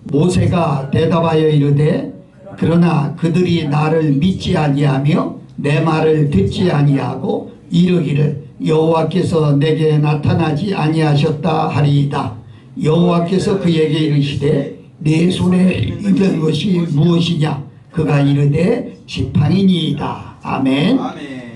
모세가 대답하여 이르되 그러나 그들이 나를 믿지 아니하며 내 말을 듣지 아니하고 이르기를 여호와께서 내게 나타나지 아니하셨다 하리이다. 여호와께서 그에게 이르시되 내 손에 있는 것이 무엇이냐? 그가 이르되 지팡이니이다. 아멘.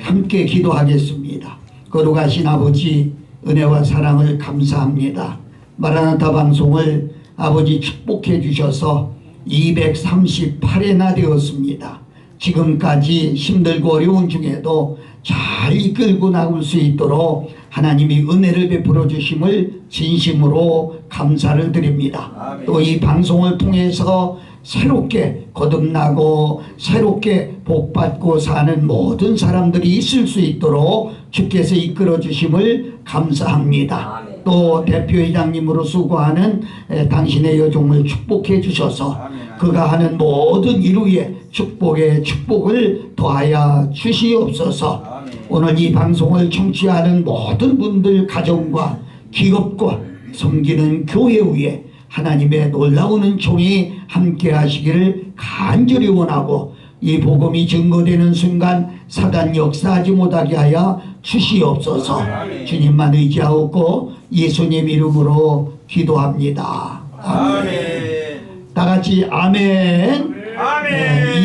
함께 기도하겠습니다. 거룩하신 아버지, 은혜와 사랑을 감사합니다. 마라나타 방송을 아버지 축복해 주셔서 238회나 되었습니다. 지금까지 힘들고 어려운 중에도 잘 이끌고 나올 수 있도록 하나님이 은혜를 베풀어 주심을 진심으로 감사를 드립니다. 또 이 방송을 통해서 새롭게 거듭나고 새롭게 복받고 사는 모든 사람들이 있을 수 있도록 주께서 이끌어 주심을 감사합니다. 또 대표회장님으로 수고하는 당신의 여종을 축복해 주셔서 그가 하는 모든 일 위에 축복에 축복을 더하여 주시옵소서. 오늘 이 방송을 청취하는 모든 분들 가정과 기업과 섬기는 교회 위에 하나님의 놀라운 은총이 함께 하시기를 간절히 원하고 이 복음이 증거되는 순간 사단 역사하지 못하게 하여 주시옵소서. 주님만 의지하옵고 예수님 이름으로 기도합니다. 아멘. 다같이 아멘.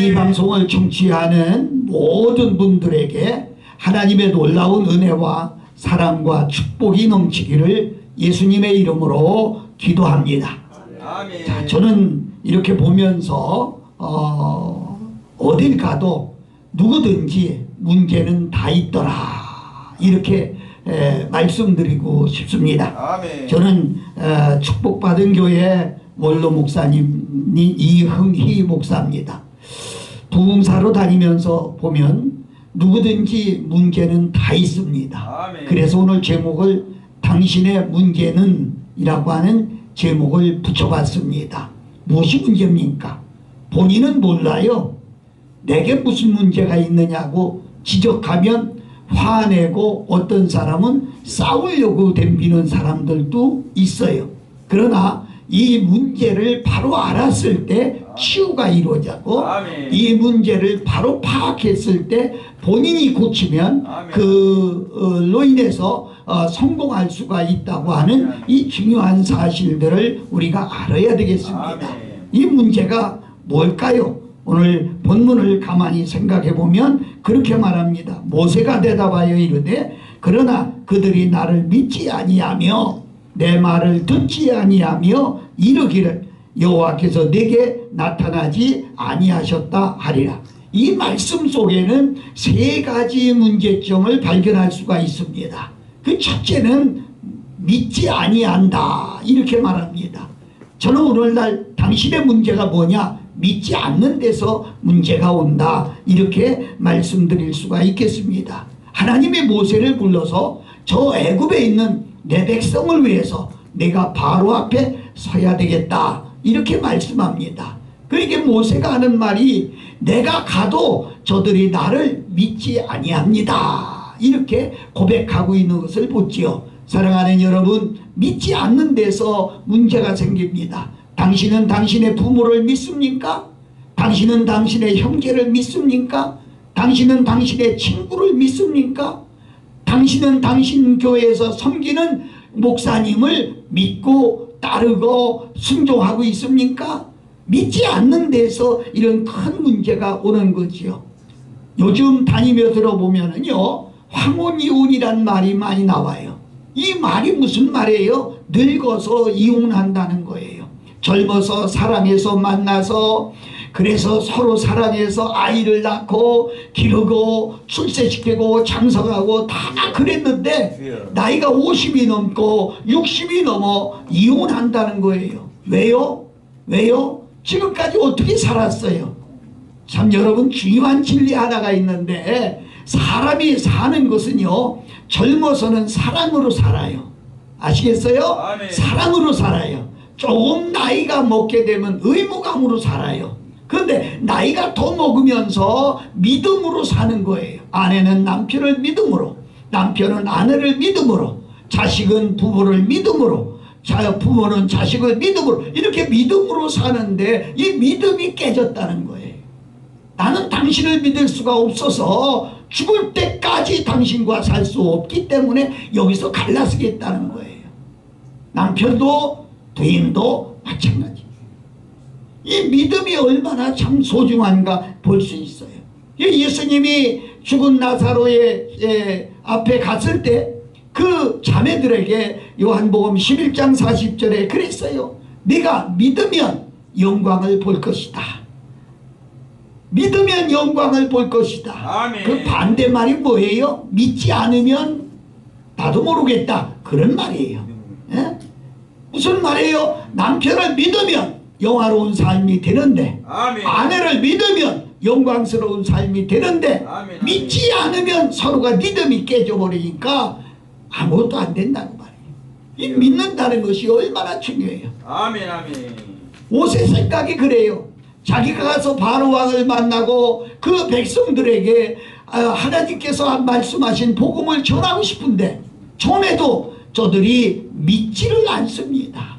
이 방송을 청취하는 모든 분들에게 하나님의 놀라운 은혜와 사랑과 축복이 넘치기를 예수님의 이름으로 기도합니다. 아멘. 자, 저는 이렇게 보면서 어딜 가도 누구든지 문제는 다 있더라 이렇게 말씀드리고 싶습니다. 아멘. 저는 축복받은 교회 원로 목사님이 이흥희 목사입니다. 부흥사로 다니면서 보면 누구든지 문제는 다 있습니다. 아멘. 그래서 오늘 제목을 당신의 문제는 이라고 하는 제목을 붙여봤습니다. 무엇이 문제입니까? 본인은 몰라요. 내게 무슨 문제가 있느냐고 지적하면 화내고 어떤 사람은 싸우려고 덤비는 사람들도 있어요. 그러나 이 문제를 바로 알았을 때 치유가 이루어지고 이 문제를 바로 파악했을 때 본인이 고치면 그로 인해서 성공할 수가 있다고 하는 이 중요한 사실들을 우리가 알아야 되겠습니다. 이 문제가 뭘까요? 오늘 본문을 가만히 생각해 보면 그렇게 말합니다. 모세가 대답하여 이르되 그러나 그들이 나를 믿지 아니하며 내 말을 듣지 아니하며 이르기를 여호와께서 내게 나타나지 아니하셨다 하리라. 이 말씀 속에는 세 가지 문제점을 발견할 수가 있습니다. 그 첫째는 믿지 아니한다 이렇게 말합니다. 저는 오늘날 당신의 문제가 뭐냐? 믿지 않는 데서 문제가 온다 이렇게 말씀드릴 수가 있겠습니다. 하나님이 모세를 불러서 저 애굽에 있는 내 백성을 위해서 내가 바로 앞에 서야 되겠다 이렇게 말씀합니다. 그러니까 모세가 하는 말이 내가 가도 저들이 나를 믿지 아니합니다 이렇게 고백하고 있는 것을 보지요. 사랑하는 여러분, 믿지 않는 데서 문제가 생깁니다. 당신은 당신의 부모를 믿습니까? 당신은 당신의 형제를 믿습니까? 당신은 당신의 친구를 믿습니까? 당신은 당신 교회에서 섬기는 목사님을 믿고 따르고 순종하고 있습니까? 믿지 않는 데서 이런 큰 문제가 오는 거지요. 요즘 다니며 들어보면은요, 황혼이혼이란 말이 많이 나와요. 이 말이 무슨 말이에요? 늙어서 이혼한다는 거예요. 젊어서 사랑해서 만나서 그래서 서로 사랑해서 아이를 낳고 기르고 출세시키고 장성하고 다 그랬는데 나이가 50이 넘고 60이 넘어 이혼한다는 거예요. 왜요? 왜요? 지금까지 어떻게 살았어요? 참 여러분, 중요한 진리 하나가 있는데 사람이 사는 것은요, 젊어서는 사랑으로 살아요. 아시겠어요? 아멘. 사랑으로 살아요. 조금 나이가 먹게 되면 의무감으로 살아요. 그런데 나이가 더 먹으면서 믿음으로 사는 거예요. 아내는 남편을 믿음으로, 남편은 아내를 믿음으로, 자식은 부모를 믿음으로, 부모는 자식을 믿음으로, 이렇게 믿음으로 사는데 이 믿음이 깨졌다는 거예요. 나는 당신을 믿을 수가 없어서 죽을 때까지 당신과 살 수 없기 때문에 여기서 갈라서겠다는 거예요. 남편도 부인도 마찬가지. 이 믿음이 얼마나 참 소중한가 볼 수 있어요. 예수님이 죽은 나사로의 앞에 갔을 때 그 자매들에게 요한복음 11장 40절에 그랬어요. 네가 믿으면 영광을 볼 것이다. 믿으면 영광을 볼 것이다. 아멘. 그 반대말이 뭐예요? 믿지 않으면 나도 모르겠다, 그런 말이에요. 예? 무슨 말이에요? 남편을 믿으면 영화로운 삶이 되는데, 아멘. 아내를 믿으면 영광스러운 삶이 되는데, 아멘. 믿지 않으면 서로가 믿음이 깨져버리니까 아무것도 안 된다는 말이에요. 이 믿는다는 것이 얼마나 중요해요. 아멘. 아멘. 모세 생각이 그래요. 자기가 가서 바로 왕을 만나고 그 백성들에게 하나님께서 말씀하신 복음을 전하고 싶은데 전에도 저들이 믿지를 않습니다.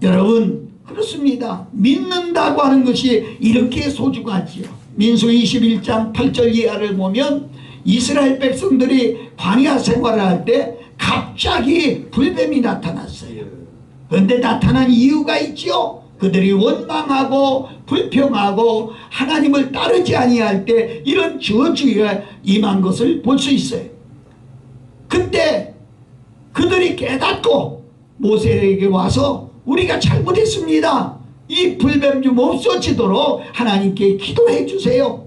여러분, 그렇습니다. 믿는다고 하는 것이 이렇게 소중하지요. 민수기 21장 8절 이하를 보면 이스라엘 백성들이 광야 생활을 할 때 갑자기 불뱀이 나타났어요. 그런데 나타난 이유가 있죠. 그들이 원망하고 불평하고 하나님을 따르지 아니할 때 이런 저주가 임한 것을 볼 수 있어요. 그때 그들이 깨닫고 모세에게 와서 우리가 잘못했습니다. 이 불뱀 좀 없어지도록 하나님께 기도해 주세요.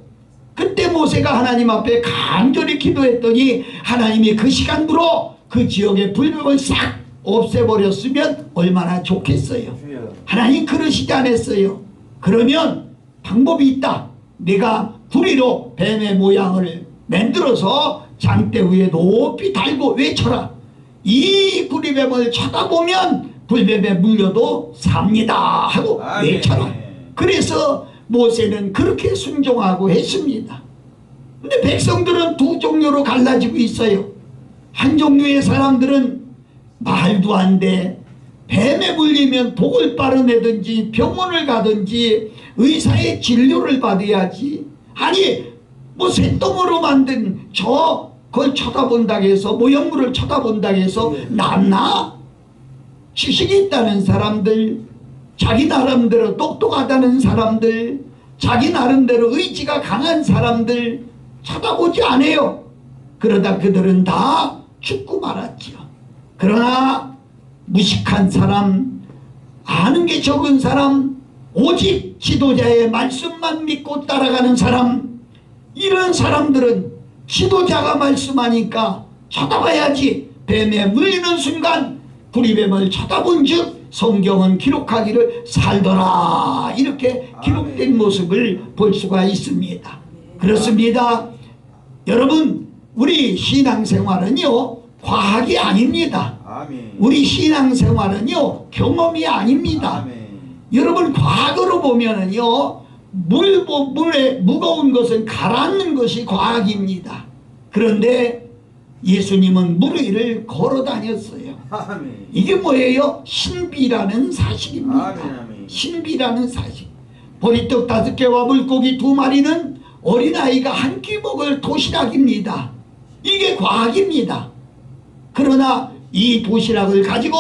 그때 모세가 하나님 앞에 간절히 기도했더니 하나님이 그 시간으로 그 지역의 불뱀을 싹 없애버렸으면 얼마나 좋겠어요. 하나님 그러시지 않았어요. 그러면 방법이 있다. 내가 구리로 뱀의 모양을 만들어서 장대 위에 높이 달고 외쳐라. 이 구리뱀을 쳐다보면 불뱀에 물려도 삽니다 하고 외쳐라. 그래서 모세는 그렇게 순종하고 했습니다. 근데 백성들은 두 종류로 갈라지고 있어요. 한 종류의 사람들은 말도 안 돼. 뱀에 물리면 독을 빨아내든지 병원을 가든지 의사의 진료를 받아야지. 아니 뭐 쇳덩어로 만든 그걸 쳐다본다고 해서 모형물을 쳐다본다고 해서 낫나? 지식이 있다는 사람들, 자기 나름대로 똑똑하다는 사람들, 자기 나름대로 의지가 강한 사람들 쳐다보지 않아요. 그러다 그들은 다 죽고 말았죠. 그러나 무식한 사람, 아는 게 적은 사람, 오직 지도자의 말씀만 믿고 따라가는 사람, 이런 사람들은 지도자가 말씀하니까 쳐다봐야지. 뱀에 물리는 순간 구리뱀을 쳐다본 즉 성경은 기록하기를 살더라, 이렇게 기록된 모습을 볼 수가 있습니다. 그렇습니다. 여러분, 우리 신앙생활은요 과학이 아닙니다. 우리 신앙생활은요 경험이 아닙니다. 여러분, 과학으로 보면은요 물에 무거운 것은 가라앉는 것이 과학입니다. 그런데 예수님은 물 위를 걸어 다녔어요. 이게 뭐예요? 신비라는 사실입니다. 신비라는 사실. 보리떡 5개와 물고기 2마리는 어린아이가 한 끼 먹을 도시락입니다. 이게 과학입니다. 그러나 이 도시락을 가지고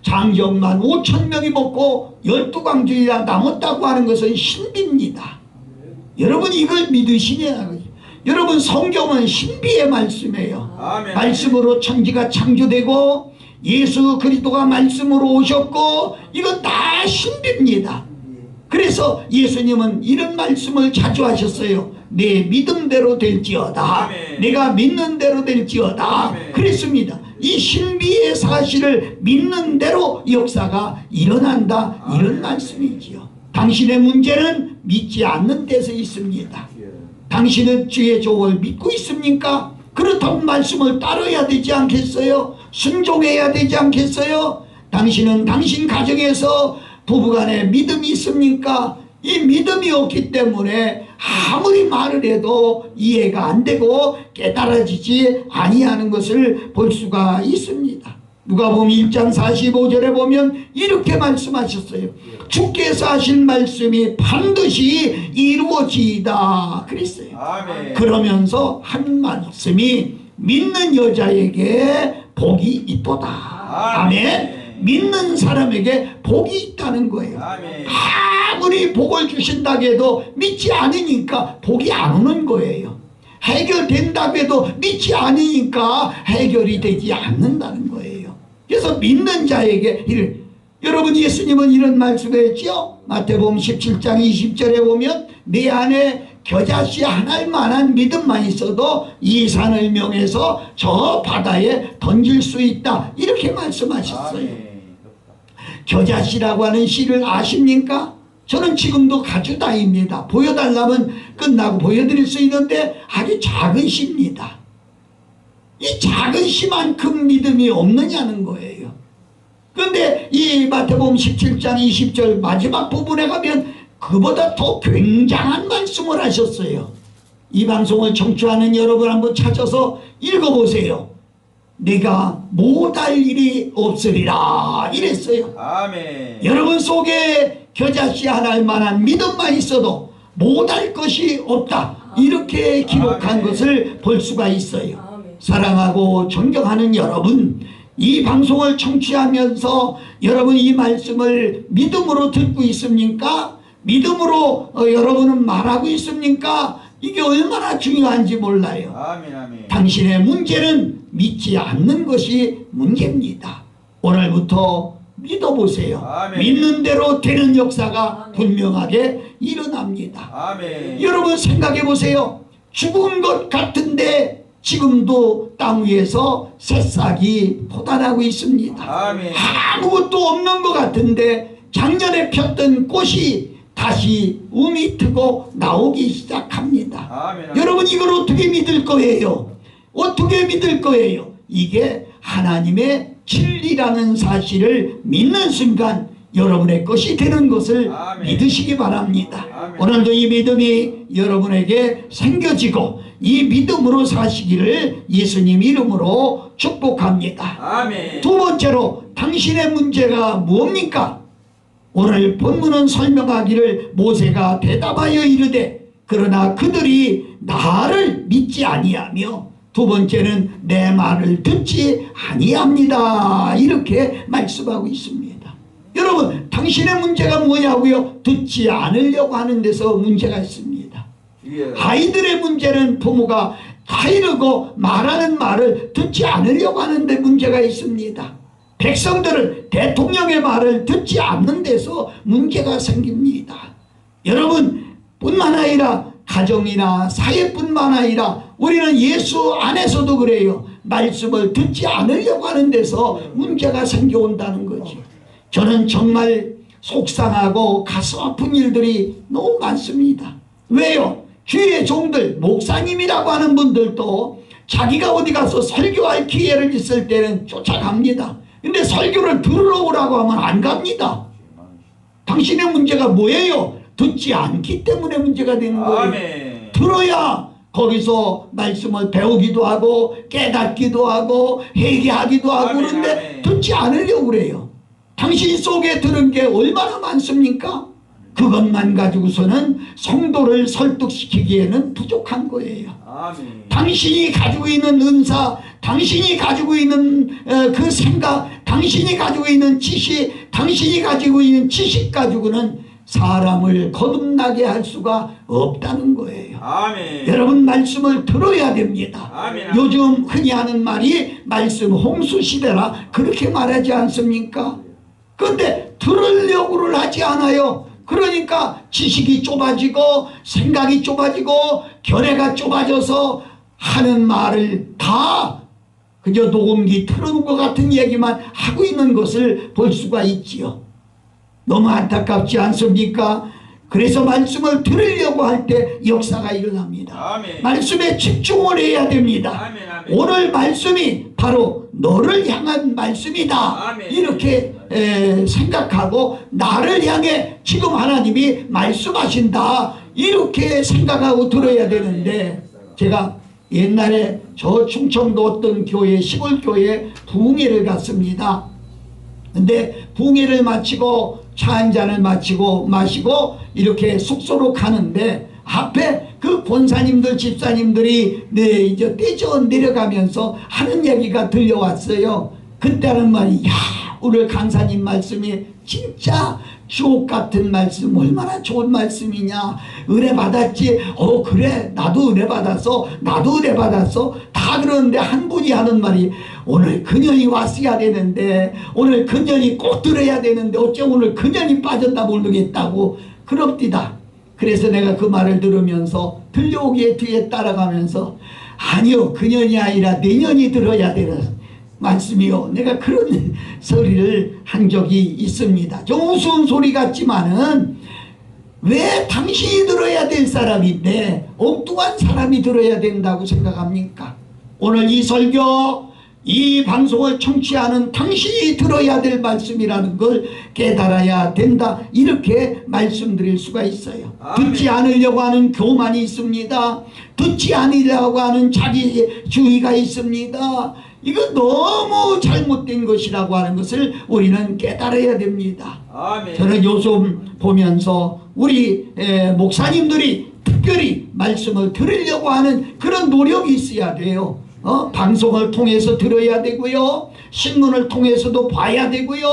장정만 5,000명이 먹고 12광주리가 남았다고 하는 것은 신비입니다. 여러분, 이걸 믿으시냐고요. 여러분, 성경은 신비의 말씀이에요. 말씀으로 천지가 창조되고 예수 그리스도가 말씀으로 오셨고 이건 다 신비입니다. 그래서 예수님은 이런 말씀을 자주 하셨어요. 내 믿음대로 될지어다. 내가 믿는 대로 될지어다. 그랬습니다. 이 신비의 사실을 믿는 대로 역사가 일어난다, 이런 말씀이지요. 당신의 문제는 믿지 않는 데서 있습니다. 당신은 주의 종을 믿고 있습니까? 그렇다면 말씀을 따라야 되지 않겠어요? 순종해야 되지 않겠어요? 당신은 당신 가정에서 부부간에 믿음이 있습니까? 이 믿음이 없기 때문에 아무리 말을 해도 이해가 안 되고 깨달아지지 아니하는 것을 볼 수가 있습니다. 누가복음 1장 45절에 보면 이렇게 말씀하셨어요. 주께서 하신 말씀이 반드시 이루어지이다 그랬어요. 아멘. 그러면서 한 말씀이 믿는 여자에게 복이 있도다. 아멘. 믿는 사람에게 복이 있다는 거예요. 아멘. 아무리 복을 주신다고 해도 믿지 않으니까 복이 안 오는 거예요. 해결된다고 해도 믿지 않으니까 해결이 되지 않는다는 거예요. 그래서 믿는 자에게 여러분, 예수님은 이런 말씀을 했죠. 마태복음 17장 20절에 보면 내 안에 겨자씨 하나일 만한 믿음만 있어도 이 산을 명해서 저 바다에 던질 수 있다 이렇게 말씀하셨어요. 겨자씨라고 하는 씨를 아십니까? 저는 지금도 가지고 다닙니다. 보여달라면 끝나고 보여드릴 수 있는데 아주 작은 씨입니다. 이 작은 씨만큼 믿음이 없느냐는 거예요. 그런데 이 마태복음 17장 20절 마지막 부분에 가면 그보다 더 굉장한 말씀을 하셨어요. 이 방송을 청취하는 여러분 한번 찾아서 읽어보세요. 내가 못할 일이 없으리라 이랬어요. 아멘. 여러분 속에 겨자씨 하나일 만한 믿음만 있어도 못할 것이 없다 이렇게 기록한 것을 볼 수가 있어요. 사랑하고 존경하는 여러분, 이 방송을 청취하면서 여러분 이 말씀을 믿음으로 듣고 있습니까? 믿음으로 여러분은 말하고 있습니까? 이게 얼마나 중요한지 몰라요. 아멘, 아멘. 당신의 문제는 믿지 않는 것이 문제입니다. 오늘부터 믿어보세요. 아멘. 믿는 대로 되는 역사가 분명하게 일어납니다. 아멘. 여러분 생각해 보세요. 죽은 것 같은데 지금도 땅 위에서 새싹이 포단하고 있습니다. 아멘. 아무것도 없는 것 같은데 작년에 폈던 꽃이 다시 움이 트고 나오기 시작합니다. 아멘. 여러분 이걸 어떻게 믿을 거예요? 어떻게 믿을 거예요? 이게 하나님의 진리라는 사실을 믿는 순간 여러분의 것이 되는 것을 아멘. 믿으시기 바랍니다. 아멘. 오늘도 이 믿음이 여러분에게 생겨지고 이 믿음으로 사시기를 예수님 이름으로 축복합니다. 아멘. 두 번째로 당신의 문제가 뭡니까? 오늘 본문은 설명하기를 모세가 대답하여 이르되 그러나 그들이 나를 믿지 아니하며 두 번째는 내 말을 듣지 아니합니다 이렇게 말씀하고 있습니다. 여러분 당신의 문제가 뭐냐고요? 듣지 않으려고 하는 데서 문제가 있습니다. 아이들의 문제는 부모가 다 이르고 말하는 말을 듣지 않으려고 하는데 문제가 있습니다. 백성들은 대통령의 말을 듣지 않는 데서 문제가 생깁니다. 여러분 뿐만 아니라 가정이나 사회뿐만 아니라 우리는 예수 안에서도 그래요. 말씀을 듣지 않으려고 하는 데서 문제가 생겨온다는 거죠. 저는 정말 속상하고 가슴 아픈 일들이 너무 많습니다. 왜요? 주의 종들 목사님이라고 하는 분들도 자기가 어디 가서 설교할 기회를 있을 때는 쫓아갑니다. 근데 설교를 들으러 오라고 하면 안 갑니다. 당신의 문제가 뭐예요? 듣지 않기 때문에 문제가 되는 거예요. 아멘. 들어야 거기서 말씀을 배우기도 하고 깨닫기도 하고 회개하기도 하고 아멘, 그런데 아멘. 듣지 않으려고 그래요. 당신 속에 들은 게 얼마나 많습니까? 그것만 가지고서는 성도를 설득시키기에는 부족한 거예요. 아멘. 당신이 가지고 있는 은사, 당신이 가지고 있는 그 생각, 당신이 가지고 있는 지식, 당신이 가지고 있는 지식 가지고는 사람을 거듭나게 할 수가 없다는 거예요. 아멘. 여러분 말씀을 들어야 됩니다. 아멘. 요즘 흔히 하는 말이 말씀 홍수 시대라 그렇게 말하지 않습니까? 그런데 들으려고를 하지 않아요. 그러니까 지식이 좁아지고 생각이 좁아지고 견해가 좁아져서 하는 말을 다 그저 녹음기 틀어놓은 것 같은 얘기만 하고 있는 것을 볼 수가 있지요. 너무 안타깝지 않습니까? 그래서 말씀을 들으려고 할 때 역사가 일어납니다. 아멘. 말씀에 집중을 해야 됩니다. 아멘, 아멘. 오늘 말씀이 바로 너를 향한 말씀이다. 아멘. 이렇게 생각하고 나를 향해 지금 하나님이 말씀하신다. 이렇게 생각하고 들어야 되는데 제가 옛날에 저 충청도 어떤 교회, 시골 교회에 부흥회를 갔습니다. 근데 부흥회를 마치고 차 한 잔을 마시고 이렇게 숙소로 가는데 앞에 그 권사님들, 집사님들이 이제 떼져 내려가면서 하는 얘기가 들려왔어요. 그때 하는 말이, 야, 오늘 강사님 말씀이 진짜 주옥 같은 말씀, 얼마나 좋은 말씀이냐. 은혜 받았지? 그래, 나도 은혜 받았어. 나도 은혜 받았어. 다 그러는데 한 분이 하는 말이, 오늘 그년이 왔어야 되는데, 오늘 그년이 꼭 들어야 되는데 어째 오늘 그년이 빠졌다 모르겠다고 그럽디다. 그래서 내가 그 말을 들으면서 들려오기에 뒤에 따라가면서, 아니요, 그년이 아니라 내년이 들어야 되는 말씀이요. 내가 그런 소리를 한 적이 있습니다. 좀 우스운 소리 같지만은, 왜 당신이 들어야 될 사람인데 엉뚱한 사람이 들어야 된다고 생각합니까? 오늘 이 설교, 이 방송을 청취하는 당신이 들어야 될 말씀이라는 걸 깨달아야 된다, 이렇게 말씀드릴 수가 있어요. 아멘. 듣지 않으려고 하는 교만이 있습니다. 듣지 않으려고 하는 자기주의가 있습니다. 이거 너무 잘못된 것이라고 하는 것을 우리는 깨달아야 됩니다. 아멘. 저는 요즘 보면서 우리 목사님들이 특별히 말씀을 들으려고 하는 그런 노력이 있어야 돼요. 방송을 통해서 들어야 되고요, 신문을 통해서도 봐야 되고요,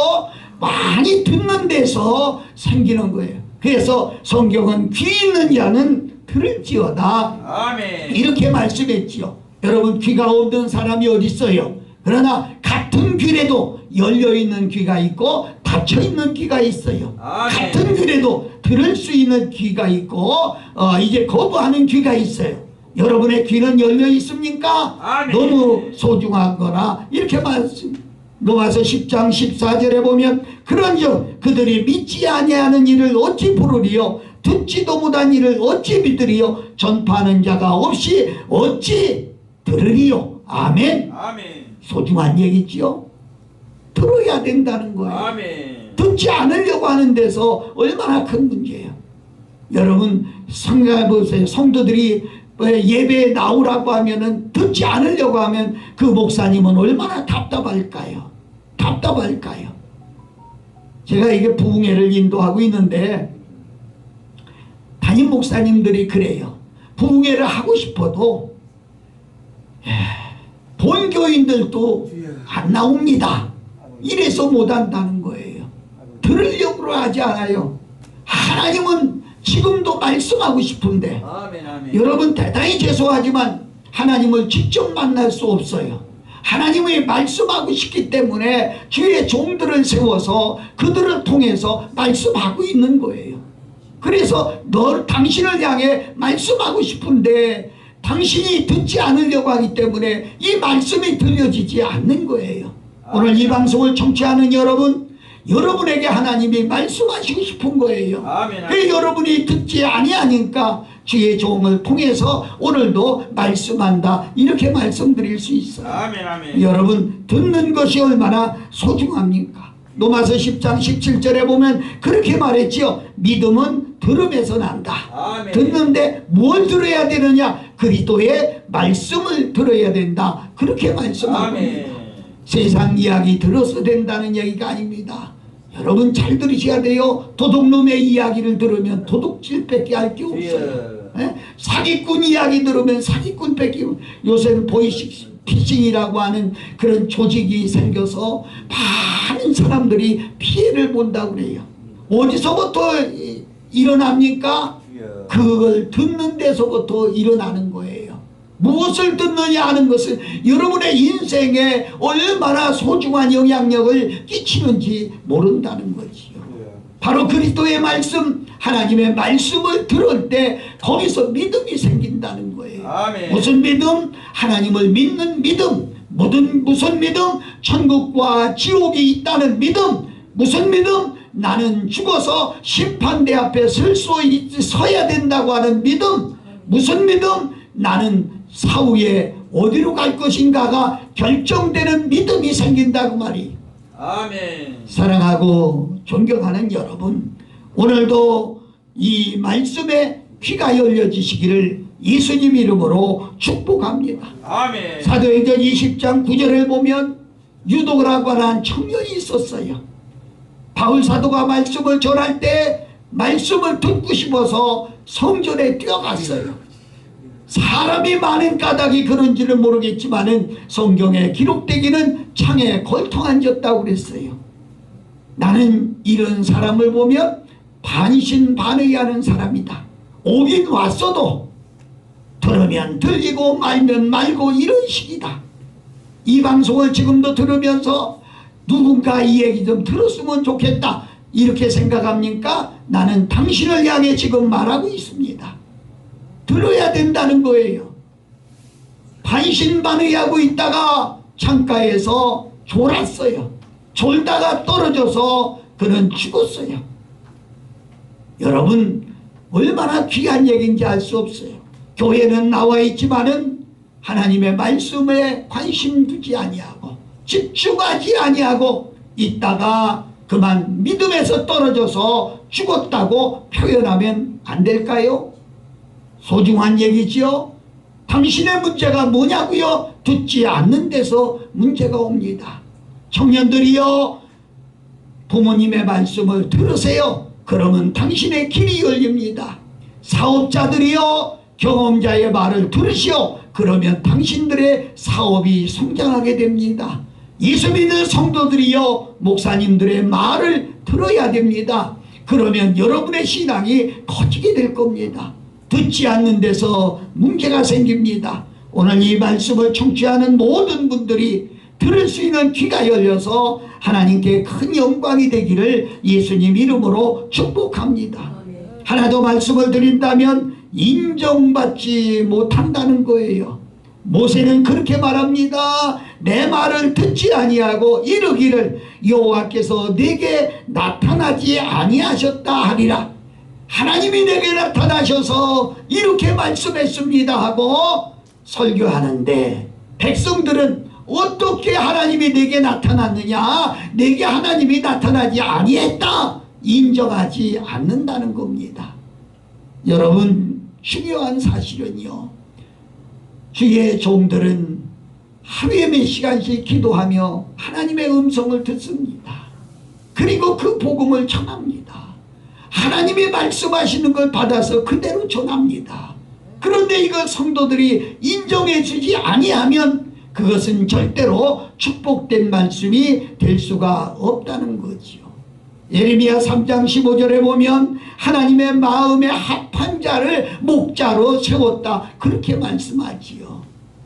많이 듣는 데서 생기는 거예요. 그래서 성경은 귀 있는 자는 들을지어다, 아멘, 이렇게 말씀했지요. 여러분, 귀가 없는 사람이 어디 있어요? 그러나 같은 귀에도 열려있는 귀가 있고 닫혀있는 귀가 있어요. 아멘. 같은 귀에도 들을 수 있는 귀가 있고 이제 거부하는 귀가 있어요. 여러분의 귀는 열려 있습니까? 아멘. 너무 소중한 거라 이렇게 말씀. 로마서 10장 14절에 보면, 그런즉 그들이 믿지 아니하는 일을 어찌 부르리요, 듣지도 못한 일을 어찌 믿으리요, 전파하는 자가 없이 어찌 들으리요. 아멘. 아멘. 소중한 얘기지요. 들어야 된다는 거예요. 아멘. 듣지 않으려고 하는 데서 얼마나 큰 문제예요. 여러분 생각해 보세요. 성도들이 예배에 나오라고 하면은, 듣지 않으려고 하면 그 목사님은 얼마나 답답할까요? 답답할까요? 제가 이게 부흥회를 인도하고 있는데 담임 목사님들이 그래요. 부흥회를 하고 싶어도 본교인들도 안 나옵니다. 이래서 못한다는 거예요. 들으려고 하지 않아요. 하나님은 지금도 말씀하고 싶은데, 아멘, 아멘. 여러분 대단히 죄송하지만 하나님을 직접 만날 수 없어요. 하나님이 말씀하고 싶기 때문에 주의 종들을 세워서 그들을 통해서 말씀하고 있는 거예요. 그래서 당신을 향해 말씀하고 싶은데 당신이 듣지 않으려고 하기 때문에 이 말씀이 들려지지 않는 거예요. 오늘 이 방송을 청취하는 여러분, 여러분에게 하나님이 말씀하시고 싶은 거예요. 아멘, 아멘. 여러분이 듣지 아니하니까 주의 종을 통해서 오늘도 말씀한다, 이렇게 말씀드릴 수 있어요. 아멘, 아멘. 여러분, 듣는 것이 얼마나 소중합니까? 로마서 10장 17절에 보면 그렇게 말했지요. 믿음은 들음에서 난다. 아멘. 듣는데 뭘 들어야 되느냐? 그리스도의 말씀을 들어야 된다, 그렇게 말씀하고 있습니다. 세상 이야기 들어서 된다는 얘기가 아닙니다. 여러분 잘 들으셔야 돼요. 도둑놈의 이야기를 들으면 도둑질밖에 할 게 없어요. 사기꾼 이야기 들으면 사기꾼밖에. 요새는 보이스피싱이라고 하는 그런 조직이 생겨서 많은 사람들이 피해를 본다고 그래요. 어디서부터 일어납니까? 그걸 듣는 데서부터 일어나는 거예요. 무엇을 듣느냐 하는 것은 여러분의 인생에 얼마나 소중한 영향력을 끼치는지 모른다는 거지요. 바로 그리스도의 말씀, 하나님의 말씀을 들을 때 거기서 믿음이 생긴다는 거예요. 아멘. 무슨 믿음? 하나님을 믿는 믿음. 무슨 믿음? 천국과 지옥이 있다는 믿음. 무슨 믿음? 나는 죽어서 심판대 앞에 서야 된다고 하는 믿음. 무슨 믿음? 나는 사후에 어디로 갈 것인가가 결정되는 믿음이 생긴다고 말이. 아멘. 사랑하고 존경하는 여러분, 오늘도 이 말씀에 귀가 열려지시기를 예수님 이름으로 축복합니다. 아멘. 사도행전 20장 9절을 보면 유도라고 하는 청년이 있었어요. 바울 사도가 말씀을 전할 때 말씀을 듣고 싶어서 성전에 뛰어갔어요. 사람이 많은 까닭이 그런지는 모르겠지만은 성경에 기록되기는 창에 걸통 앉았다고 그랬어요. 나는 이런 사람을 보면 반신반의하는 사람이다. 오긴 왔어도 들으면 들리고 말면 말고 이런 식이다. 이 방송을 지금도 들으면서 누군가 이 얘기 좀 들었으면 좋겠다 이렇게 생각합니까? 나는 당신을 향해 지금 말하고 있습니다. 들어야 된다는 거예요. 반신반의하고 있다가 창가에서 졸았어요. 졸다가 떨어져서 그는 죽었어요. 여러분 얼마나 귀한 얘기인지 알 수 없어요. 교회는 나와 있지만은 하나님의 말씀에 관심 두지 아니하고 집중하지 아니하고 있다가 그만 믿음에서 떨어져서 죽었다고 표현하면 안 될까요? 소중한 얘기지요. 당신의 문제가 뭐냐고요? 듣지 않는 데서 문제가 옵니다. 청년들이요, 부모님의 말씀을 들으세요. 그러면 당신의 길이 열립니다. 사업자들이요, 경험자의 말을 들으시오. 그러면 당신들의 사업이 성장하게 됩니다. 예수 믿는 성도들이요, 목사님들의 말을 들어야 됩니다. 그러면 여러분의 신앙이 커지게 될 겁니다. 듣지 않는 데서 문제가 생깁니다. 오늘 이 말씀을 청취하는 모든 분들이 들을 수 있는 귀가 열려서 하나님께 큰 영광이 되기를 예수님 이름으로 축복합니다. 하나 더 말씀을 드린다면 인정받지 못한다는 거예요. 모세는 그렇게 말합니다. 내 말을 듣지 아니하고 이르기를 여호와께서 내게 나타나지 아니하셨다 하리라. 하나님이 내게 나타나셔서 이렇게 말씀했습니다 하고 설교하는데 백성들은 어떻게 하나님이 내게 나타났느냐, 내게 하나님이 나타나지 아니했다 인정하지 않는다는 겁니다. 여러분 중요한 사실은요, 주의 종들은 하루에 몇 시간씩 기도하며 하나님의 음성을 듣습니다. 그리고 그 복음을 전합니다. 하나님이 말씀하시는 걸 받아서 그대로 전합니다. 그런데 이걸 성도들이 인정해 주지 아니하면 그것은 절대로 축복된 말씀이 될 수가 없다는 거지요. 예레미야 3장 15절에 보면 하나님의 마음에 합한 자를 목자로 세웠다 그렇게 말씀하지요.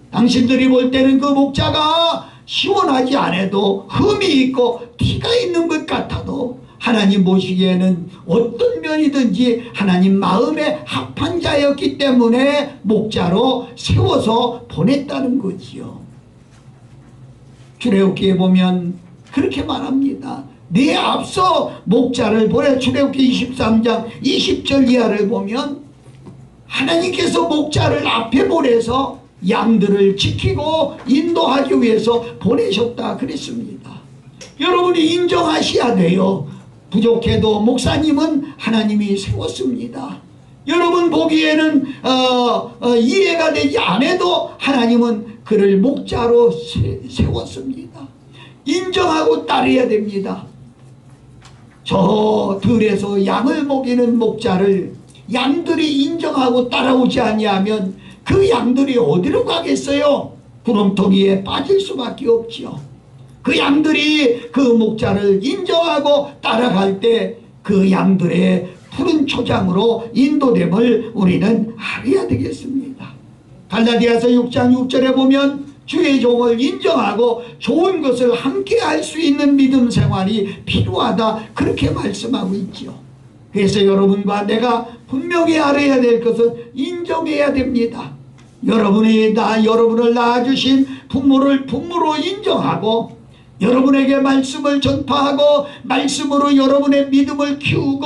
당신들이 볼 때는 그 목자가 시원하지 않아도 흠이 있고 티가 있는 것 같아도 하나님 보시기에는 어떤 면이든지 하나님 마음에 합한 자였기 때문에 목자로 세워서 보냈다는 거지요. 출애굽기에 보면 그렇게 말합니다. 네 앞서 목자를 보내. 출애굽기 23장 20절 이하를 보면 하나님께서 목자를 앞에 보내서 양들을 지키고 인도하기 위해서 보내셨다 그랬습니다. 여러분이 인정하셔야 돼요. 부족해도 목사님은 하나님이 세웠습니다. 여러분 보기에는 이해가 되지 않아도 하나님은 그를 목자로 세웠습니다. 인정하고 따르어야 됩니다. 저 들에서 양을 먹이는 목자를 양들이 인정하고 따라오지 아니하면 그 양들이 어디로 가겠어요? 구렁텅이에 빠질 수밖에 없지요. 그 양들이 그 목자를 인정하고 따라갈 때 그 양들의 푸른 초장으로 인도됨을 우리는 알아야 되겠습니다. 갈라디아서 6장 6절에 보면 주의 종을 인정하고 좋은 것을 함께 할 수 있는 믿음 생활이 필요하다 그렇게 말씀하고 있죠. 그래서 여러분과 내가 분명히 알아야 될 것은 인정해야 됩니다. 여러분을 낳아주신 부모를 부모로 인정하고 여러분에게 말씀을 전파하고 말씀으로 여러분의 믿음을 키우고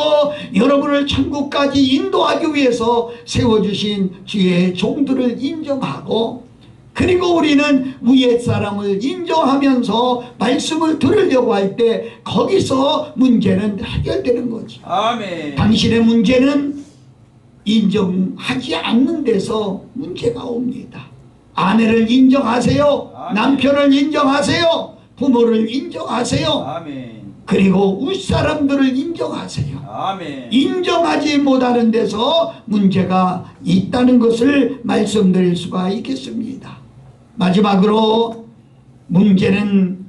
여러분을 천국까지 인도하기 위해서 세워주신 주의 종들을 인정하고 그리고 우리는 위에 사람을 인정하면서 말씀을 들으려고 할 때 거기서 문제는 해결되는 거죠. 아멘. 당신의 문제는 인정하지 않는 데서 문제가 옵니다. 아내를 인정하세요. 아멘. 남편을 인정하세요. 부모를 인정하세요. 아멘. 그리고 윗사람들을 인정하세요. 아멘. 인정하지 못하는 데서 문제가 있다는 것을 말씀드릴 수가 있겠습니다. 마지막으로 문제는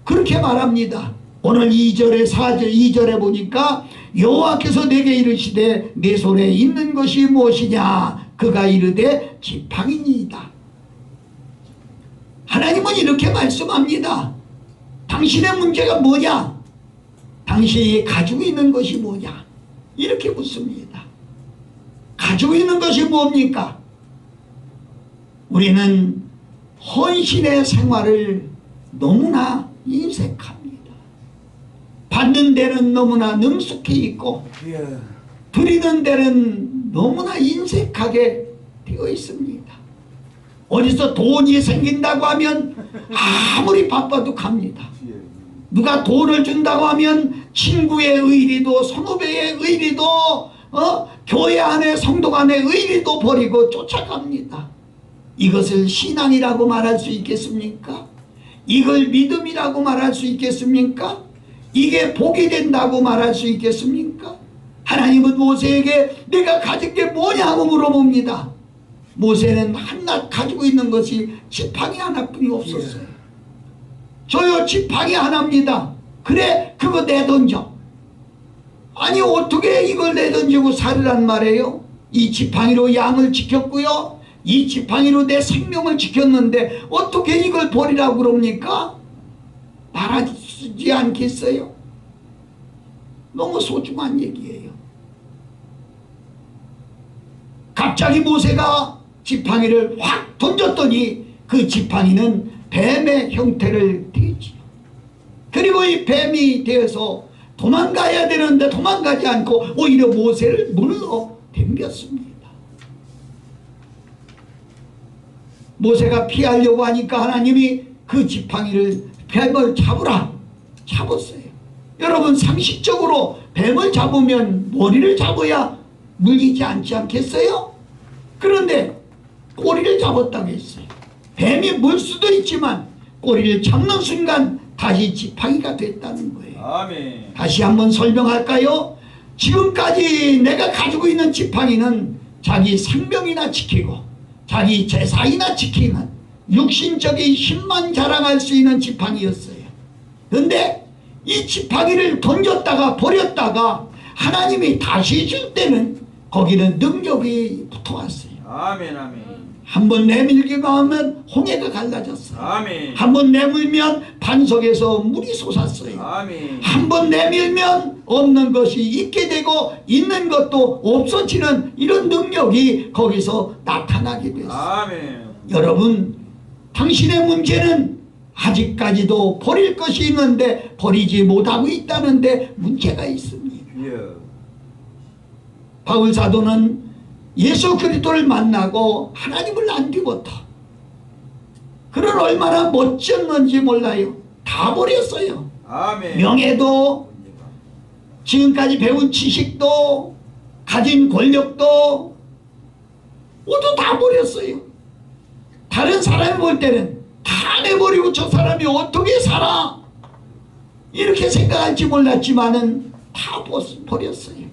그렇게 말합니다. 오늘 2절에 4절 2절에 보니까 여호와께서 내게 이르시되 내 손에 있는 것이 무엇이냐 그가 이르되 지팡이니이다. 하나님은 이렇게 말씀합니다. 당신의 문제가 뭐냐? 당신이 가지고 있는 것이 뭐냐? 이렇게 묻습니다. 가지고 있는 것이 뭡니까? 우리는 헌신의 생활을 너무나 인색합니다. 받는 데는 너무나 능숙해 있고 드리는 데는 너무나 인색하게 되어 있습니다. 어디서 돈이 생긴다고 하면 아무리 바빠도 갑니다. 누가 돈을 준다고 하면 친구의 의리도 선후배의 의리도 교회 안에 성도 간의 의리도 버리고 쫓아갑니다. 이것을 신앙이라고 말할 수 있겠습니까? 이걸 믿음이라고 말할 수 있겠습니까? 이게 복이 된다고 말할 수 있겠습니까? 하나님은 모세에게 내가 가진 게 뭐냐고 물어봅니다. 모세는 한낱 가지고 있는 것이 지팡이 하나뿐이 없었어요. 저요 지팡이 하나입니다. 그래 그거 내던져. 아니 어떻게 이걸 내던지고 살으란 말이에요? 이 지팡이로 양을 지켰고요. 이 지팡이로 내 생명을 지켰는데 어떻게 이걸 버리라고 그럽니까? 말하지 않겠어요? 너무 소중한 얘기예요. 갑자기 모세가 지팡이를 확 던졌더니 그 지팡이는 뱀의 형태를 띠지요. 그리고 이 뱀이 되어서 도망가야 되는데 도망가지 않고 오히려 모세를 물러 덤볐습니다. 모세가 피하려고 하니까 하나님이 그 지팡이를 뱀을 잡았어요. 여러분 상식적으로 뱀을 잡으면 머리를 잡아야 물리지 않겠어요? 그런데 꼬리를 잡았다고 했어요. 뱀이 물 수도 있지만 꼬리를 잡는 순간 다시 지팡이가 됐다는 거예요. 아멘. 다시 한번 설명할까요? 지금까지 내가 가지고 있는 지팡이는 자기 생명이나 지키고 자기 재산이나 지키는 육신적인 힘만 자랑할 수 있는 지팡이였어요. 그런데 이 지팡이를 던졌다가 버렸다가 하나님이 다시 줄 때는 거기는 능력이 붙어왔어요. 아멘. 아멘. 한번 내밀기만 하면 홍해가 갈라졌어요. 아멘. 한번 내밀면 반석에서 물이 솟았어요. 아멘. 한번 내밀면 없는 것이 있게 되고 있는 것도 없어지는 이런 능력이 거기서 나타나게 됐어요. 아멘. 여러분 당신의 문제는 아직까지도 버릴 것이 있는데 버리지 못하고 있다는데 문제가 있습니다. 예. 바울 사도는 예수 그리스도를 만나고 하나님을 안 뒤부터 그를 얼마나 멋졌는지 몰라요. 다 버렸어요. 아멘. 명예도 지금까지 배운 지식도 가진 권력도 모두 다 버렸어요. 다른 사람이 볼 때는 다 내버리고 저 사람이 어떻게 살아 이렇게 생각할지 몰랐지만은 다 버렸어요.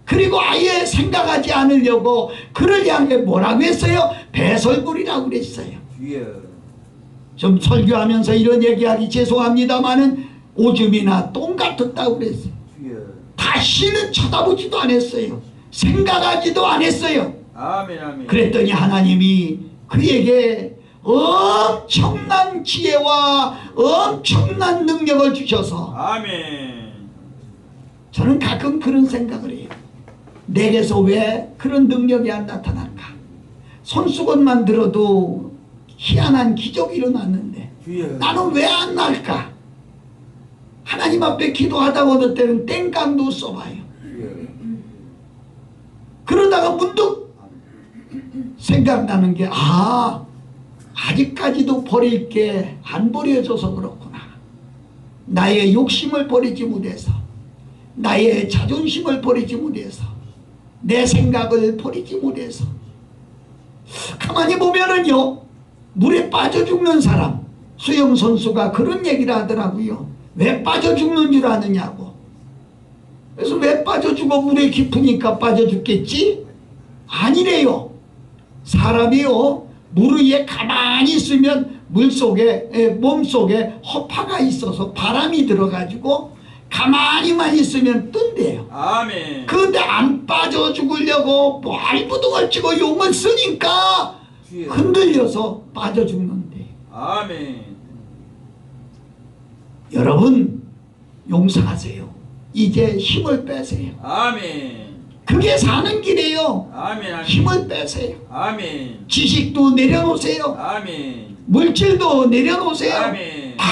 그리고 아예 생각하지 않으려고 그를 향해 뭐라고 했어요? 배설물이라고 그랬어요. 예. 좀 설교하면서 이런 얘기하기 죄송합니다마는 오줌이나 똥 같았다고 그랬어요. 예. 다시는 쳐다보지도 않았어요. 생각하지도 않았어요. 아멘. 아멘. 그랬더니 하나님이 그에게 엄청난 지혜와 엄청난 능력을 주셔서 아멘. 저는 가끔 그런 생각을 해요. 내게서 왜 그런 능력이 안 나타날까? 손수건만 들어도 희한한 기적이 일어났는데 예. 나는 왜 안 날까? 하나님 앞에 기도하다가 어느 때는 땡깡도 써봐요. 예. 그러다가 문득 생각나는 게 아직까지도 버릴 게 안 버려져서 그렇구나. 나의 욕심을 버리지 못해서 나의 자존심을 버리지 못해서 내 생각을 버리지 못해서. 가만히 보면은요, 물에 빠져 죽는 사람, 수영선수가 그런 얘기를 하더라고요. 왜 빠져 죽는 줄 아느냐고. 그래서 왜 빠져 죽어? 물에 깊으니까 빠져 죽겠지? 아니래요. 사람이요, 물 위에 가만히 있으면 물속에, 몸속에 허파가 있어서 바람이 들어가지고 가만히만 있으면 뜬대요. 아멘. 그런데 안 빠져 죽으려고 발부둥을 치고 용을 쓰니까 흔들려서 빠져 죽는데. 아멘. 여러분, 용서하세요. 이제 힘을 빼세요. 아멘. 그게 사는 길이에요. 아멘. 아멘. 힘을 빼세요. 아멘. 지식도 내려놓으세요. 아멘. 물질도 내려놓으세요. 아멘. 다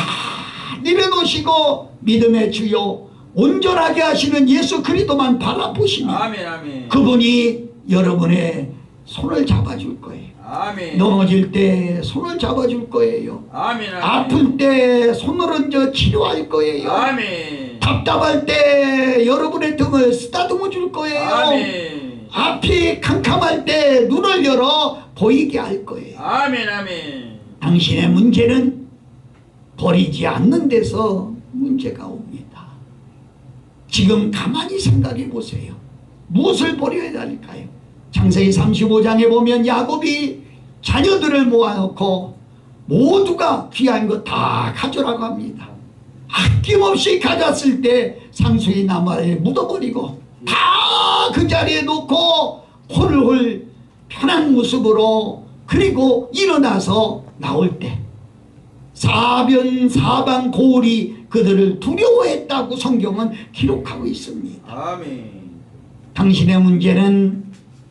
내려놓으시고 믿음의 주요 온전하게 하시는 예수 그리스도만 바라보시면 아멘. 아멘. 그분이 여러분의 손을 잡아줄 거예요. 아멘. 넘어질 때 손을 잡아줄 거예요. 아멘. 아멘. 아플 때 손을 얹어 치료할 거예요. 아멘. 답답할 때 여러분의 등을 쓰다듬어 줄 거예요. 아멘. 앞이 캄캄할 때 눈을 열어 보이게 할 거예요. 아멘. 아멘. 당신의 문제는 버리지 않는 데서 문제가 옵니다. 지금 가만히 생각해 보세요. 무엇을 버려야 할까요? 창세기 35장에 보면 야곱이 자녀들을 모아놓고 모두가 귀한 거 다 가져라고 합니다. 아낌없이 가졌을 때 상수의 나무에 묻어버리고 다 그 자리에 놓고 홀홀 편한 모습으로, 그리고 일어나서 나올 때 사변 사방 고울이 그들을 두려워했다고 성경은 기록하고 있습니다. 아멘. 당신의 문제는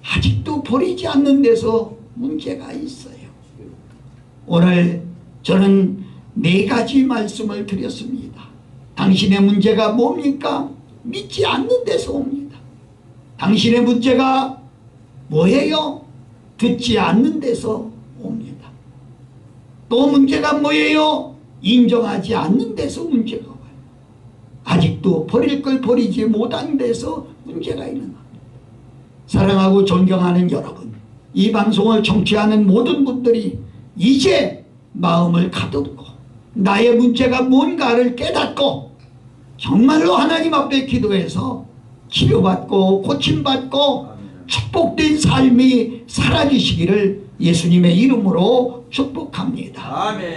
아직도 버리지 않는 데서 문제가 있어요. 오늘 저는 4가지 말씀을 드렸습니다. 당신의 문제가 뭡니까? 믿지 않는 데서 옵니다. 당신의 문제가 뭐예요? 듣지 않는 데서 옵니다. 또 문제가 뭐예요? 인정하지 않는 데서 문제가 와요. 아직도 버릴 걸 버리지 못한 데서 문제가 일어납니다. 사랑하고 존경하는 여러분, 이 방송을 청취하는 모든 분들이 이제 마음을 가두고 나의 문제가 뭔가를 깨닫고 정말로 하나님 앞에 기도해서 치료받고 고침받고 축복된 삶이 사라지시기를 예수님의 이름으로 축복합니다. 아멘.